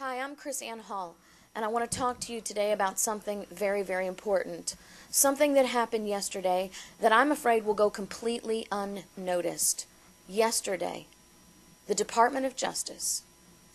Hi, I'm Chris Ann Hall, and I want to talk to you today about something very, very important. Something that happened yesterday that I'm afraid will go completely unnoticed. Yesterday, the Department of Justice,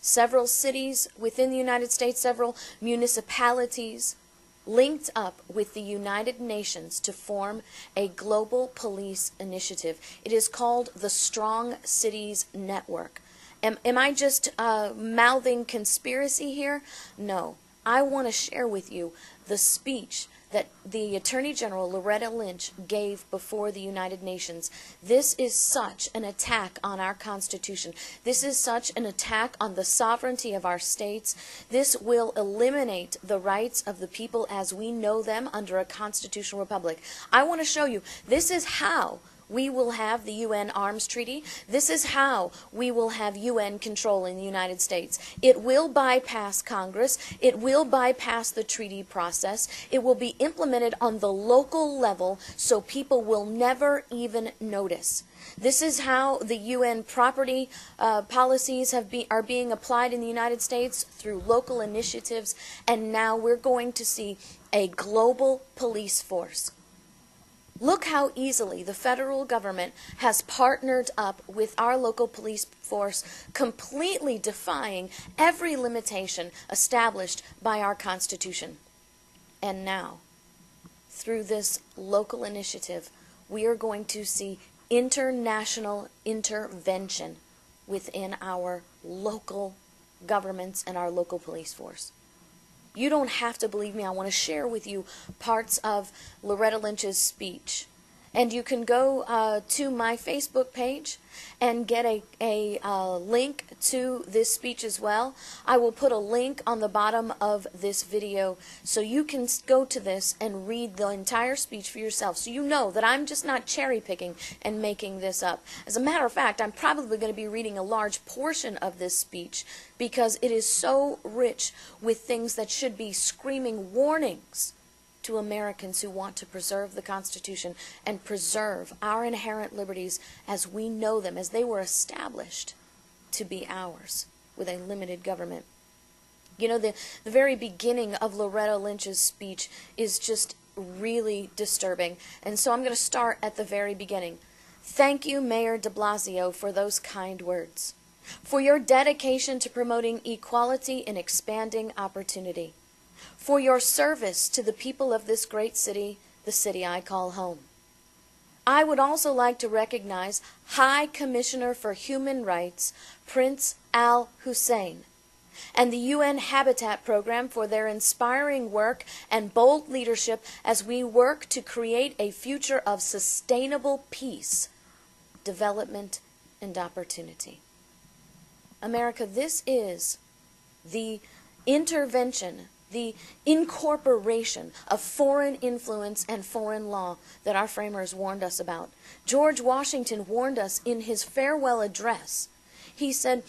several cities within the United States, several municipalities, linked up with the United Nations to form a global police initiative. It is called the Strong Cities Network. Am I just mouthing conspiracy here? No. I want to share with you the speech that the Attorney General Loretta Lynch gave before the United Nations. This is such an attack on our Constitution. This is such an attack on the sovereignty of our states. This will eliminate the rights of the people as we know them under a constitutional republic. I want to show you, this is how we will have the UN Arms Treaty. This is how we will have UN control in the United States. It will bypass Congress. It will bypass the treaty process. It will be implemented on the local level so people will never even notice. This is how the UN property policies are being applied in the United States through local initiatives, and now we're going to see a global police force. Look how easily the federal government has partnered up with our local police force, completely defying every limitation established by our Constitution. And now, through this local initiative, we are going to see international intervention within our local governments and our local police force. You don't have to believe me. I want to share with you parts of Loretta Lynch's speech. And you can go to my Facebook page and get a link to this speech as well. I will put a link on the bottom of this video so you can go to this and read the entire speech for yourself, so you know that I'm just not cherry picking and making this up. As a matter of fact, I'm probably going to be reading a large portion of this speech because it is so rich with things that should be screaming warnings to Americans who want to preserve the Constitution and preserve our inherent liberties as we know them, as they were established to be ours with a limited government. You know, the very beginning of Loretta Lynch's speech is just really disturbing. And so I'm going to start at the very beginning. Thank you, Mayor de Blasio, for those kind words, for your dedication to promoting equality and expanding opportunity, for your service to the people of this great city, the city I call home. I would also like to recognize High Commissioner for Human Rights, Prince Al Hussein, and the UN Habitat Program for their inspiring work and bold leadership as we work to create a future of sustainable peace, development, and opportunity. America, this is the intervention, the incorporation of foreign influence and foreign law that our framers warned us about. George Washington warned us in his farewell address. He said,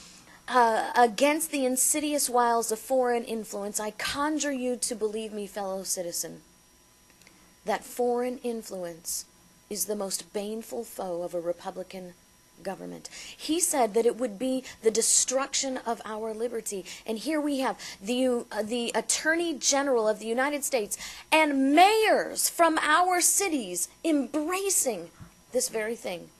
against the insidious wiles of foreign influence, I conjure you to believe me, fellow citizen, that foreign influence is the most baneful foe of a Republican government. He said that it would be the destruction of our liberty. And here we have the Attorney General of the United States and mayors from our cities embracing this very thing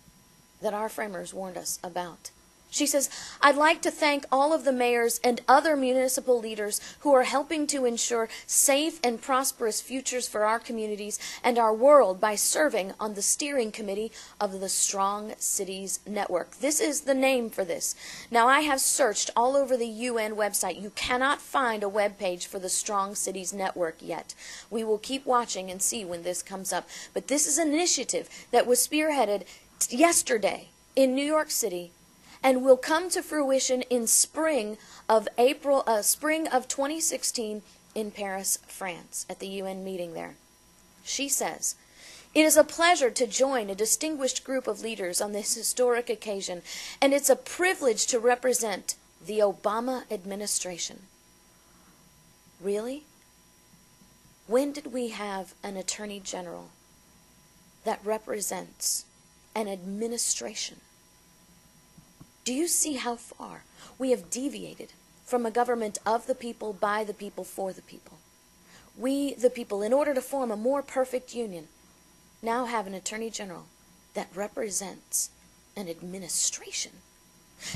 that our framers warned us about. She says, I'd like to thank all of the mayors and other municipal leaders who are helping to ensure safe and prosperous futures for our communities and our world by serving on the steering committee of the Strong Cities Network. This is the name for this. Now, I have searched all over the UN website. You cannot find a web page for the Strong Cities Network yet. We will keep watching and see when this comes up. But this is an initiative that was spearheaded yesterday in New York City and will come to fruition in spring of 2016 in Paris, France, at the UN meeting there. She says, it is a pleasure to join a distinguished group of leaders on this historic occasion, and it's a privilege to represent the Obama administration. Really? When did we have an Attorney General that represents an administration? Do you see how far we have deviated from a government of the people, by the people, for the people. We, the people, in order to form a more perfect union, now have an Attorney General that represents an administration.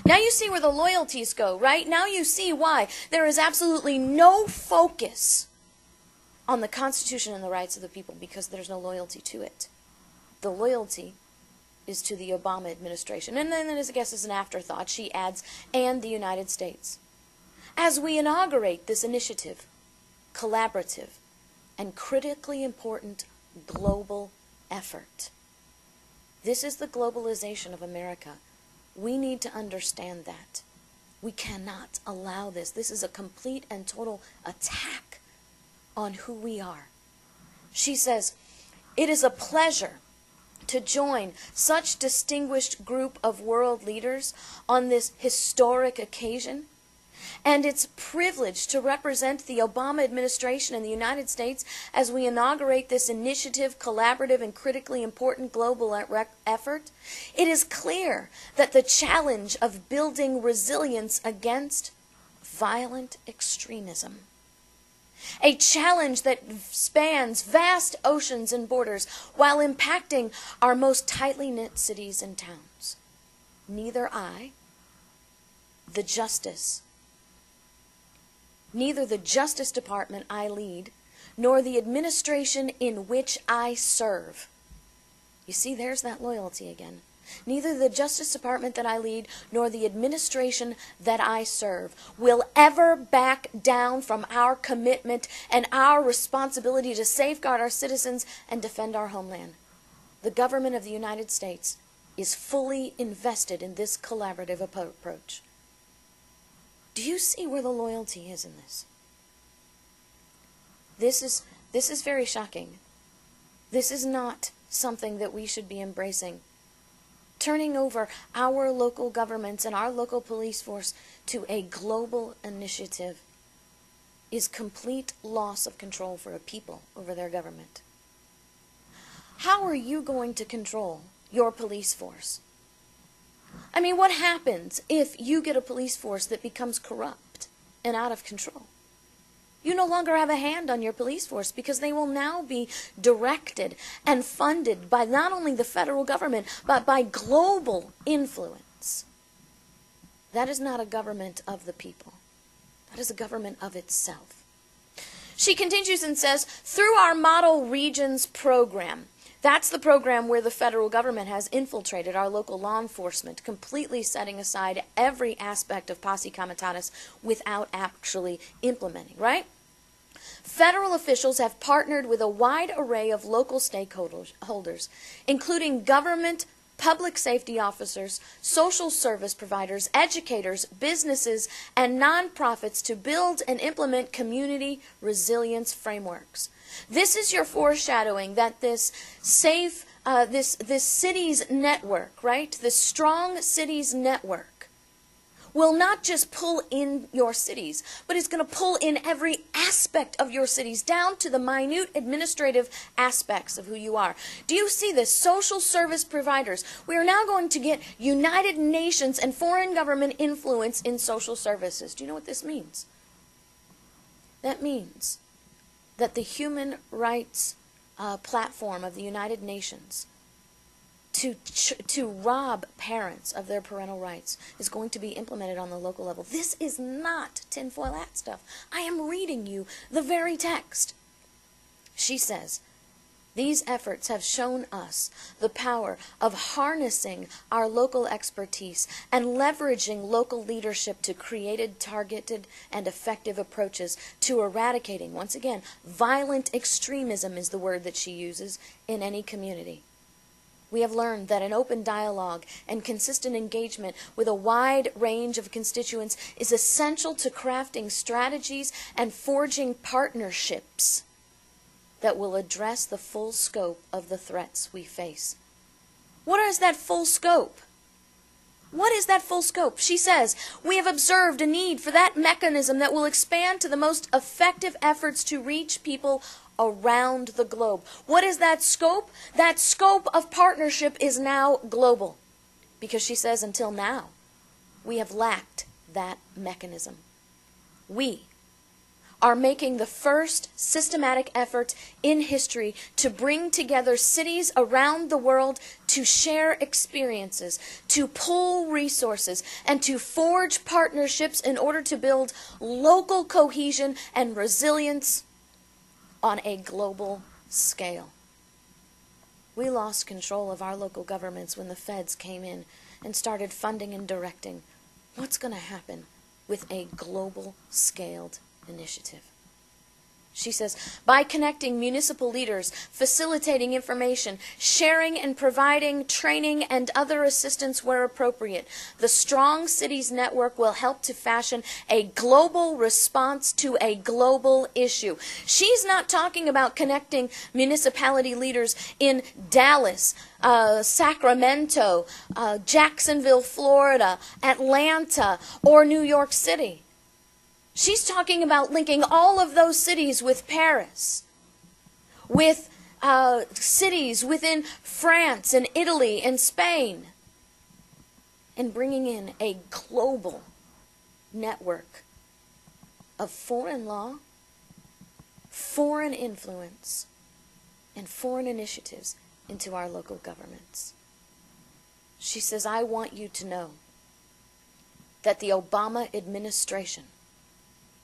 Now you see where the loyalties go, right? Now you see why there is absolutely no focus on the Constitution and the rights of the people, because there's no loyalty to it. The loyalty is to the Obama administration. And then, I guess as an afterthought, she adds, and the United States. As we inaugurate this initiative, collaborative, and critically important global effort. This is the globalization of America. We need to understand that. We cannot allow this. This is a complete and total attack on who we are. She says, it is a pleasure to join such distinguished group of world leaders on this historic occasion. And it's a privilege to represent the Obama administration in the United States as we inaugurate this initiative, collaborative, and critically important global effort. It is clear that the challenge of building resilience against violent extremism, a challenge that spans vast oceans and borders while impacting our most tightly knit cities and towns. Neither the Justice Department I lead, nor the administration in which I serve. You see, there's that loyalty again. Neither the Justice Department that I lead, nor the administration that I serve will ever back down from our commitment and our responsibility to safeguard our citizens and defend our homeland. The government of the United States is fully invested in this collaborative approach. Do you see where the loyalty is in this? This is very shocking. This is not something that we should be embracing. Turning over our local governments and our local police force to a global initiative is complete loss of control for a people over their government. How are you going to control your police force? I mean, what happens if you get a police force that becomes corrupt and out of control? You no longer have a hand on your police force because they will now be directed and funded by not only the federal government, but by global influence. That is not a government of the people. That is a government of itself. She continues and says, through our Model Regions program, that's the program where the federal government has infiltrated our local law enforcement, completely setting aside every aspect of posse comitatus without actually implementing, right? Federal officials have partnered with a wide array of local stakeholders, including government, public safety officers, social service providers, educators, businesses, and nonprofits to build and implement community resilience frameworks. This is your foreshadowing that this cities network, right? This strong cities network will not just pull in your cities, but it's going to pull in every aspect of your cities, down to the minute administrative aspects of who you are. Do you see this? Social service providers. We are now going to get United Nations and foreign government influence in social services. Do you know what this means? That means that the human rights platform of the United Nations to rob parents of their parental rights is going to be implemented on the local level. This is not tinfoil hat stuff. I am reading you the very text. She says, these efforts have shown us the power of harnessing our local expertise and leveraging local leadership to create targeted and effective approaches to eradicating, once again, violent extremism is the word that she uses, in any community. We have learned that an open dialogue and consistent engagement with a wide range of constituents is essential to crafting strategies and forging partnerships that will address the full scope of the threats we face. What is that full scope? What is that full scope? She says, we have observed a need for that mechanism that will expand to the most effective efforts to reach people around the globe. What is that scope? That scope of partnership is now global. Because she says, until now, we have lacked that mechanism. we are making the first systematic effort in history to bring together cities around the world to share experiences, to pool resources, and to forge partnerships in order to build local cohesion and resilience on a global scale. We lost control of our local governments when the feds came in and started funding and directing. What's going to happen with a global scaled initiative? She says, by connecting municipal leaders, facilitating information, sharing and providing training and other assistance where appropriate, the Strong Cities Network will help to fashion a global response to a global issue. She's not talking about connecting municipality leaders in Dallas, Sacramento, Jacksonville, Florida, Atlanta, or New York City. She's talking about linking all of those cities with Paris, with cities within France and Italy and Spain, and bringing in a global network of foreign law, foreign influence, and foreign initiatives into our local governments. She says, I want you to know that the Obama administration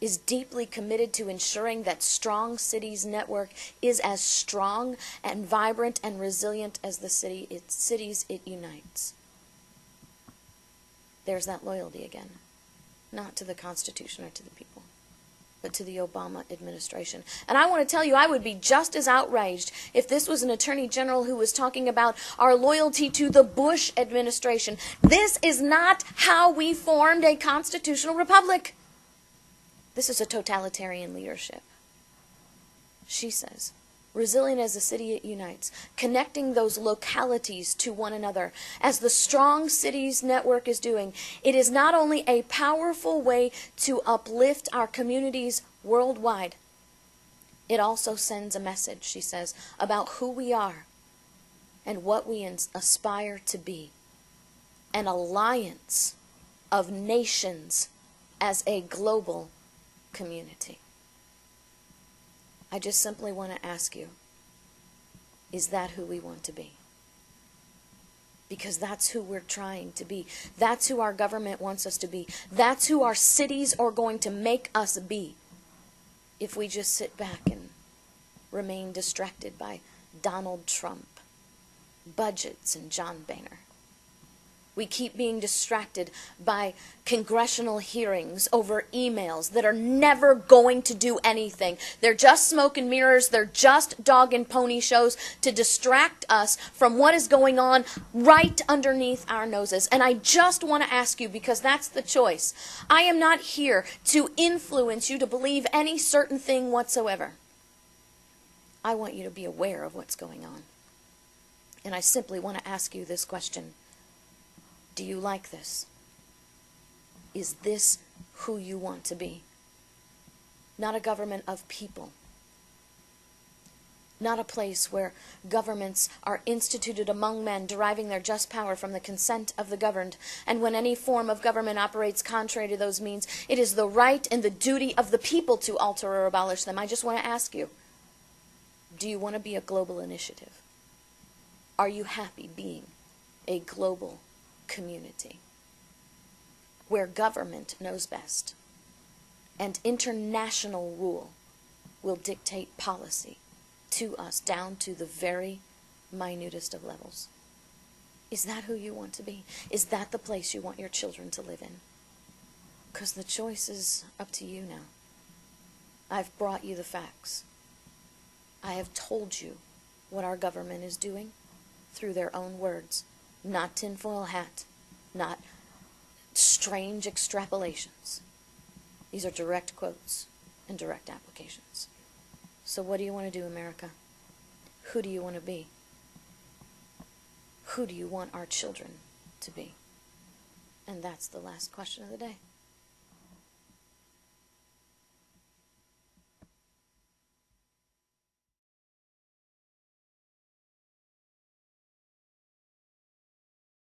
is deeply committed to ensuring that Strong Cities Network is as strong and vibrant and resilient as the cities it unites. There's that loyalty again, not to the Constitution or to the people, but to the Obama administration. And I want to tell you, I would be just as outraged if this was an Attorney General who was talking about our loyalty to the Bush administration. This is not how we formed a constitutional republic. This is a totalitarian leadership. She says, resilient as the city it unites, connecting those localities to one another, as the Strong Cities Network is doing, it is not only a powerful way to uplift our communities worldwide, it also sends a message, she says, about who we are and what we aspire to be. An alliance of nations as a global community. I just simply want to ask you, is that who we want to be? Because that's who we're trying to be. That's who our government wants us to be. That's who our cities are going to make us be if we just sit back and remain distracted by Donald Trump, budgets, and John Boehner. We keep being distracted by congressional hearings over emails that are never going to do anything. They're just smoke and mirrors. They're just dog and pony shows to distract us from what is going on right underneath our noses. And I just want to ask you, because that's the choice. I am not here to influence you to believe any certain thing whatsoever. I want you to be aware of what's going on. And I simply want to ask you this question. Do you like this? Is this who you want to be? Not a government of people. Not a place where governments are instituted among men, deriving their just power from the consent of the governed. And when any form of government operates contrary to those means, it is the right and the duty of the people to alter or abolish them. I just want to ask you, do you want to be a global initiative? Are you happy being a global community where government knows best and international rule will dictate policy to us down to the very minutest of levels? Is that who you want to be? Is that the place you want your children to live in? Because the choice is up to you now. I've brought you the facts. I have told you what our government is doing through their own words. Not tinfoil hat, not strange extrapolations. These are direct quotes and direct applications. So what do you want to do, America? Who do you want to be? Who do you want our children to be? And that's the last question of the day.